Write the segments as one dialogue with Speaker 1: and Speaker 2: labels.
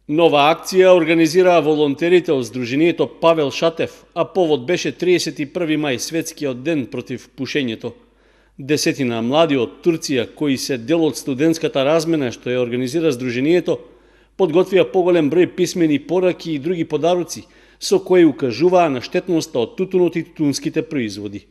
Speaker 1: Нова акција организираа волонтерите од Сдруженијето Павел Шатев, а повод беше 31 мај, светскиот ден против пушењето. Десетина млади од Турција, кои се дел од студентската размена што ја организира Сдруженијето, подготвија поголем број писмени пораки и други подароци, со кои укажуваа на штетноста од тутунот и тутунските производи.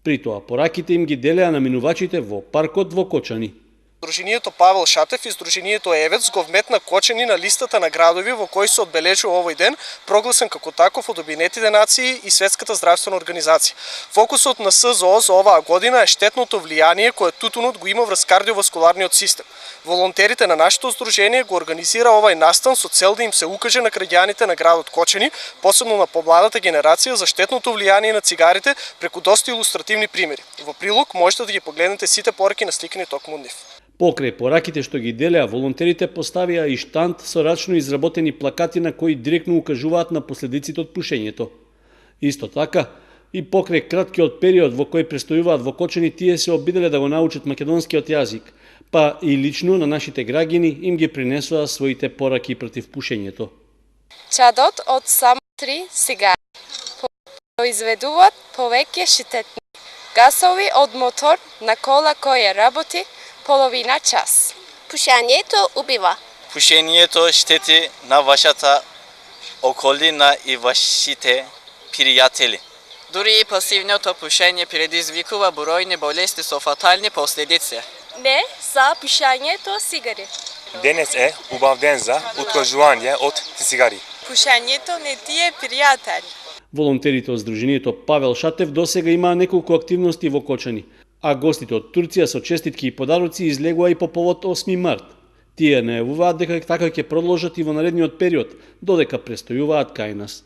Speaker 1: При тоа пораките им ги делеа на минувачите во паркот во Кочани.
Speaker 2: Сдруженијето Павел Шатев и Сдруженијето Евец го вметна Кочани на листата на градови во кои се одбележува овој ден, прогласен како таков од Обединетите нации и Светската здравствена организација. Фокусот на СЗО за оваа година е штетното влијание кое тутунот го има врз кардиоваскуларниот систем. Волонтерите на нашето здружение го организира овај настан со цел да им се укаже на граѓаните на градот Кочани, посебно на помладата генерација, за штетното влијание на цигарите преку доста илустративни примери. Во прилог можете да ги погледнете сите пораки насликани токму од нив.
Speaker 1: Покрај пораките што ги делеа, волонтерите поставија и штанд со рачно изработени плакати на кои директно укажуваат на последиците од пушењето. Исто така, и покрај краткиот период во кој престојуваат во Кочани, тие се обиделе да го научат македонскиот јазик, па и лично на нашите граѓани им ги принесоа своите пораки против пушењето.
Speaker 3: Чадот од само 3 сигари произведуваат повеќе штетни гасови од мотор на кола која работи половина час.
Speaker 4: Пушењето убива.
Speaker 5: Пушењето штети на вашата околина и вашите пријатели.
Speaker 6: Дури и пасивното пушење предизвикува бројни болести со фатални последици.
Speaker 3: Не за пушењето сигари.
Speaker 7: Денес е убав ден за откажување од сигари.
Speaker 3: Пушењето не ти е пријател.
Speaker 1: Волонтерите од Сдруженијето Павел Шатев досега имаа неколку активности во Кочани, а гостите од Турција со честитки и подароци излегува и по повод 8 март. Тие најавуваат дека така ќе продолжат и во наредниот период, додека престојуваат кај нас.